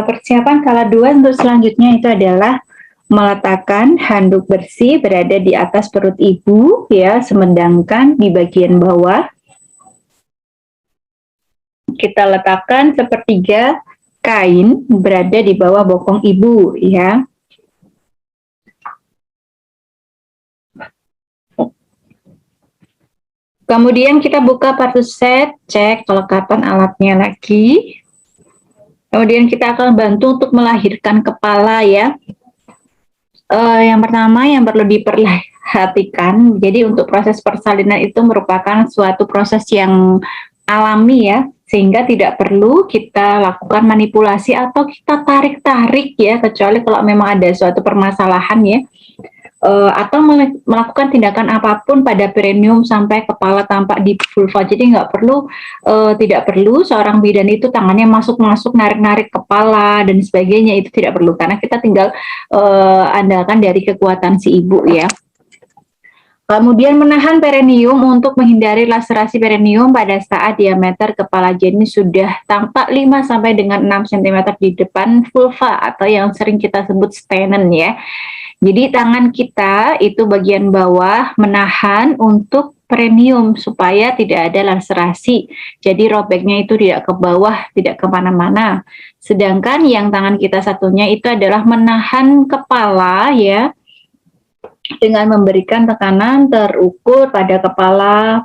persiapan kala 2 untuk selanjutnya itu adalah meletakkan handuk bersih berada di atas perut ibu, ya, sedangkan di bagian bawah kita letakkan sepertiga kain berada di bawah bokong ibu, ya. Kemudian kita buka partus set, cek kelengkapan alatnya lagi. Kemudian kita akan bantu untuk melahirkan kepala, ya. Yang pertama yang perlu diperhatikan, jadi untuk proses persalinan itu merupakan suatu proses yang alami, ya, sehingga tidak perlu kita lakukan manipulasi atau kita tarik-tarik, ya, kecuali kalau memang ada suatu permasalahan, ya, atau melakukan tindakan apapun pada perineum sampai kepala tampak di vulva. Jadi tidak perlu seorang bidan itu tangannya masuk-masuk narik-narik kepala dan sebagainya, itu tidak perlu karena kita tinggal andalkan dari kekuatan si ibu, ya. Kemudian menahan perineum untuk menghindari laserasi perineum pada saat diameter kepala janin sudah tampak 5 sampai dengan 6 cm di depan vulva atau yang sering kita sebut stenen, ya. Jadi tangan kita itu bagian bawah menahan untuk perineum supaya tidak ada laserasi. Jadi robeknya itu tidak ke bawah, tidak kemana-mana. Sedangkan yang tangan kita satunya itu adalah menahan kepala, ya, dengan memberikan tekanan terukur pada kepala,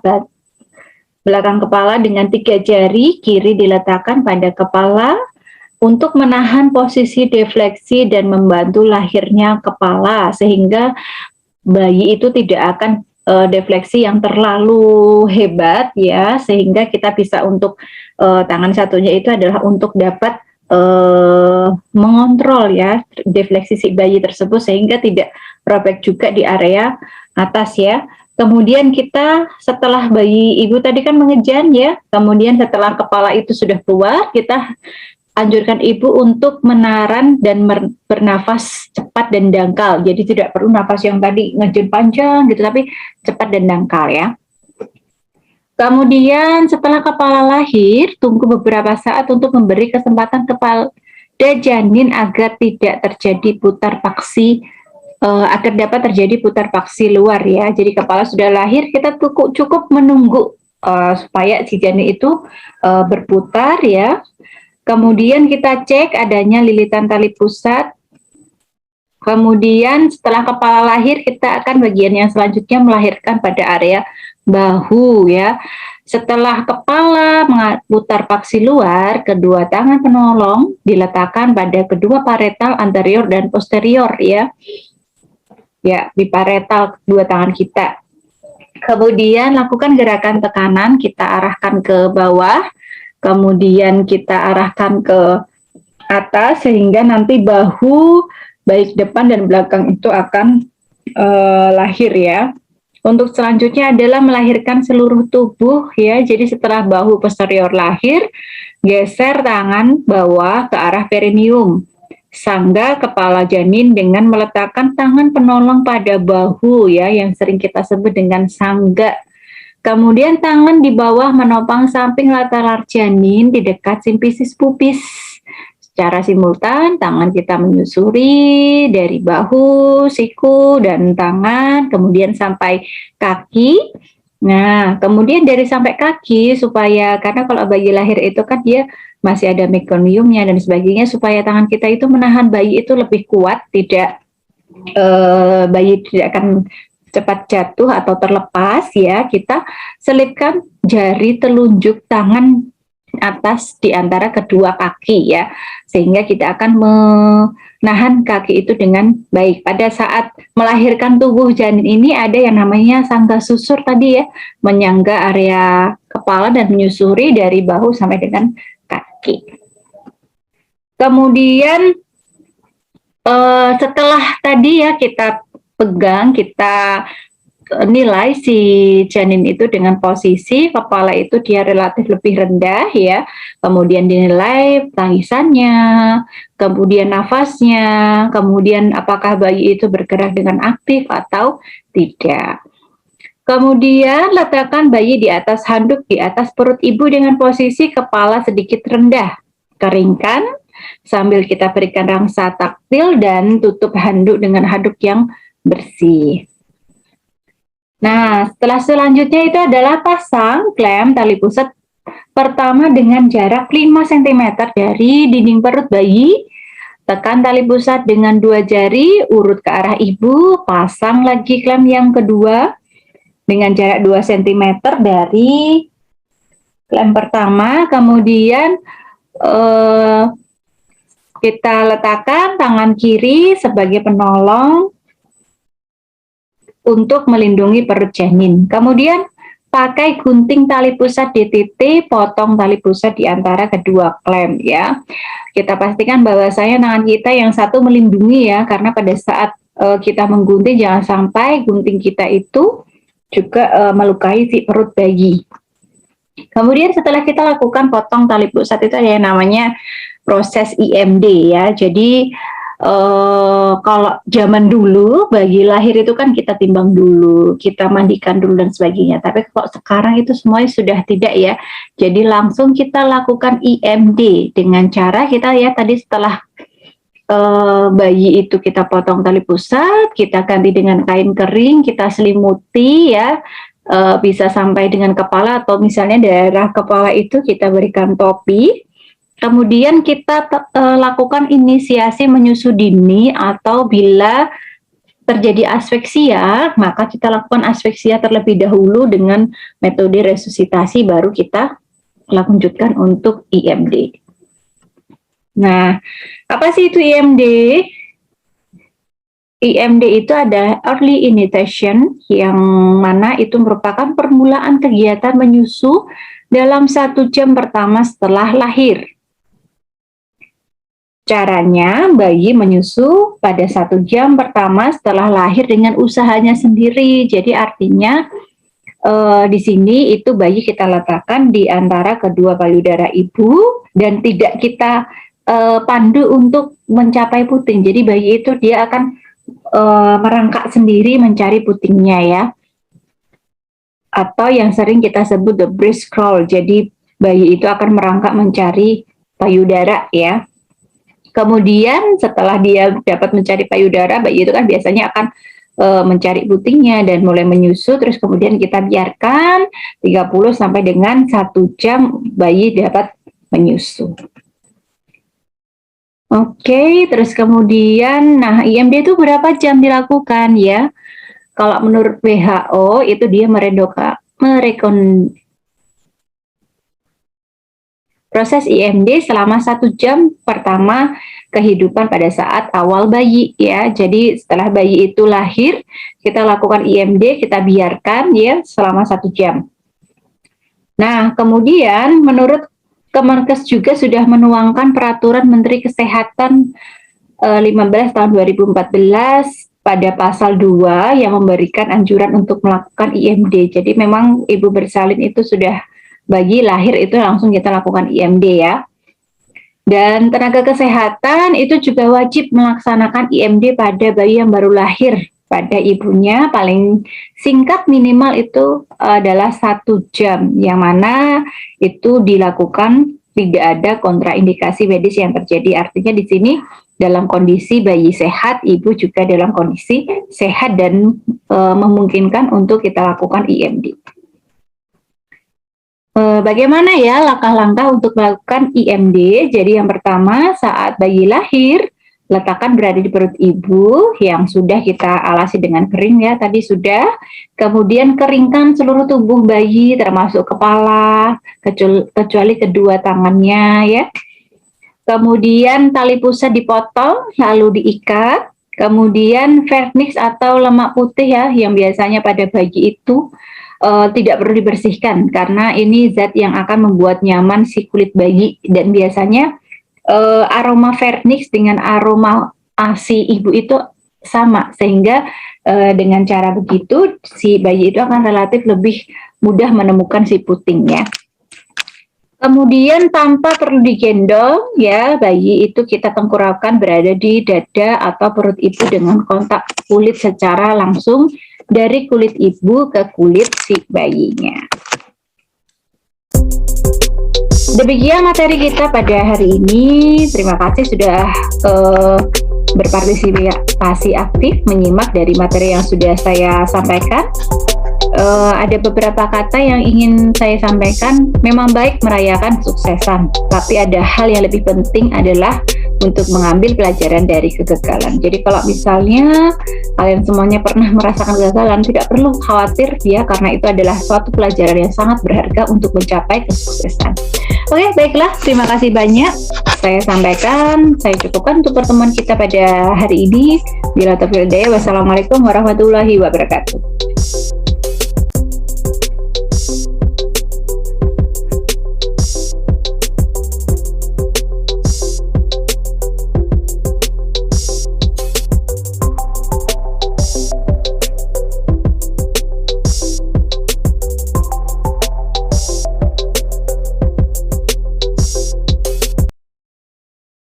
belakang kepala dengan 3 jari kiri diletakkan pada kepala untuk menahan posisi defleksi dan membantu lahirnya kepala sehingga bayi itu tidak akan defleksi yang terlalu hebat, ya, sehingga kita bisa untuk tangan satunya itu adalah untuk dapat mengontrol, ya, defleksi si bayi tersebut sehingga tidak robek juga di area atas, ya. Kemudian kita setelah bayi ibu tadi kan mengejan, ya, kemudian setelah kepala itu sudah keluar, kita anjurkan ibu untuk menaran dan bernafas cepat dan dangkal. Jadi tidak perlu nafas yang tadi ngejen panjang gitu, tapi cepat dan dangkal, ya. Kemudian setelah kepala lahir, tunggu beberapa saat untuk memberi kesempatan kepada janin agar tidak terjadi putar paksi, agar dapat terjadi putar paksi luar, ya. Jadi kepala sudah lahir, kita cukup menunggu supaya si janin itu berputar, ya. Kemudian kita cek adanya lilitan tali pusat. Kemudian setelah kepala lahir, kita akan bagian yang selanjutnya melahirkan pada area bahu, ya. Setelah kepala memutar paksi luar, kedua tangan penolong diletakkan pada kedua parietal anterior dan posterior, ya. Ya, di parietal kedua tangan kita. Kemudian lakukan gerakan tekanan, kita arahkan ke bawah, kemudian kita arahkan ke atas sehingga nanti bahu baik depan dan belakang itu akan lahir, ya. Untuk selanjutnya adalah melahirkan seluruh tubuh, ya. Jadi setelah bahu posterior lahir, geser tangan bawah ke arah perineum. Sangga kepala janin dengan meletakkan tangan penolong pada bahu, ya, yang sering kita sebut dengan sangga. Kemudian tangan di bawah menopang samping lateral janin di dekat simfisis pubis. Secara simultan, tangan kita menyusuri dari bahu, siku, dan tangan, kemudian sampai kaki. Nah, kemudian dari sampai kaki, karena kalau bayi lahir itu kan dia masih ada mekoniumnya dan sebagainya, supaya tangan kita itu menahan bayi itu lebih kuat, bayi tidak akan cepat jatuh atau terlepas, ya. Kita selipkan jari telunjuk tangan atas di antara kedua kaki, ya, sehingga kita akan menahan kaki itu dengan baik. Pada saat melahirkan tubuh janin ini ada yang namanya sangga susur tadi, ya, menyangga area kepala dan menyusuri dari bahu sampai dengan kaki. Kemudian setelah tadi, ya, kita pegang, kita nilai si janin itu dengan posisi kepala itu dia relatif lebih rendah ya, kemudian dinilai tangisannya, kemudian nafasnya, kemudian apakah bayi itu bergerak dengan aktif atau tidak. Kemudian letakkan bayi di atas handuk di atas perut ibu dengan posisi kepala sedikit rendah. Keringkan sambil kita berikan rangsa taktil dan tutup handuk dengan handuk yang bersih. Nah, selanjutnya itu adalah pasang klem tali pusat pertama dengan jarak 5 cm dari dinding perut bayi. Tekan tali pusat dengan 2 jari, urut ke arah ibu, pasang lagi klem yang kedua dengan jarak 2 cm dari klem pertama, kemudian kita letakkan tangan kiri sebagai penolong untuk melindungi perut janin. Kemudian pakai gunting tali pusat DTT, potong tali pusat di antara kedua klem ya. Kita pastikan bahwasanya tangan kita yang satu melindungi ya, karena pada saat kita menggunting jangan sampai gunting kita itu juga melukai si perut bayi. Kemudian setelah kita lakukan potong tali pusat itu ada yang namanya proses IMD ya. Jadi kalau zaman dulu bayi lahir itu kan kita timbang dulu, kita mandikan dulu dan sebagainya. Tapi kalau sekarang itu semuanya sudah tidak ya. Jadi langsung kita lakukan IMD dengan cara kita ya tadi setelah bayi itu kita potong tali pusat, kita ganti dengan kain kering, kita selimuti ya. Bisa sampai dengan kepala atau misalnya daerah kepala itu kita berikan topi. Kemudian kita lakukan inisiasi menyusu dini atau bila terjadi asfiksia, maka kita lakukan asfiksia terlebih dahulu dengan metode resusitasi, baru kita lanjutkan untuk IMD. Nah, apa sih itu IMD? IMD itu ada early initiation, yang mana itu merupakan permulaan kegiatan menyusu dalam 1 jam pertama setelah lahir. Caranya, bayi menyusu pada 1 jam pertama setelah lahir dengan usahanya sendiri. Jadi artinya di sini itu bayi kita letakkan di antara kedua payudara ibu dan tidak kita pandu untuk mencapai puting. Jadi bayi itu dia akan merangkak sendiri mencari putingnya ya. Atau yang sering kita sebut the breast crawl. Jadi bayi itu akan merangkak mencari payudara ya. Kemudian setelah dia dapat mencari payudara, bayi itu kan biasanya akan mencari putingnya dan mulai menyusu, terus kemudian kita biarkan 30 sampai dengan 1 jam bayi dapat menyusu. Oke, terus kemudian nah IMD itu berapa jam dilakukan ya? Kalau menurut WHO itu dia proses IMD selama 1 jam pertama kehidupan pada saat awal bayi ya. Jadi setelah bayi itu lahir, kita lakukan IMD, kita biarkan ya selama 1 jam. Nah, kemudian menurut Kemenkes juga sudah menuangkan peraturan Menteri Kesehatan 15 tahun 2014 pada pasal 2 yang memberikan anjuran untuk melakukan IMD. Jadi memang ibu bersalin itu sudah bayi lahir itu langsung kita lakukan IMD ya. Dan tenaga kesehatan itu juga wajib melaksanakan IMD pada bayi yang baru lahir pada ibunya, paling singkat minimal itu adalah 1 jam, yang mana itu dilakukan tidak ada kontraindikasi medis yang terjadi. Artinya di sini dalam kondisi bayi sehat, ibu juga dalam kondisi sehat dan memungkinkan untuk kita lakukan IMD. Bagaimana ya langkah-langkah untuk melakukan IMD? Jadi yang pertama, saat bayi lahir, letakkan berada di perut ibu yang sudah kita alasi dengan kering ya, tadi sudah. Kemudian keringkan seluruh tubuh bayi termasuk kepala, kecuali kedua tangannya ya. Kemudian tali pusat dipotong lalu diikat. Kemudian vernix atau lemak putih ya, yang biasanya pada bayi itu tidak perlu dibersihkan karena ini zat yang akan membuat nyaman si kulit bayi, dan biasanya aroma vernix dengan aroma ASI ibu itu sama, sehingga dengan cara begitu si bayi itu akan relatif lebih mudah menemukan si putingnya. Kemudian tanpa perlu digendong ya, bayi itu kita tengkurapkan berada di dada atau perut ibu dengan kontak kulit secara langsung dari kulit ibu ke kulit si bayinya. Demikian materi kita pada hari ini. Terima kasih sudah berpartisipasi aktif menyimak dari materi yang sudah saya sampaikan. Ada beberapa kata yang ingin saya sampaikan. Memang baik merayakan kesuksesan, tapi ada hal yang lebih penting adalah untuk mengambil pelajaran dari kegagalan. Jadi kalau misalnya kalian semuanya pernah merasakan kegagalan, tidak perlu khawatir ya, karena itu adalah suatu pelajaran yang sangat berharga untuk mencapai kesuksesan. Oke, baiklah, terima kasih banyak. Saya sampaikan, saya cukupkan untuk pertemuan kita pada hari ini. Bila taufiq hidayah, wassalamualaikum warahmatullahi wabarakatuh.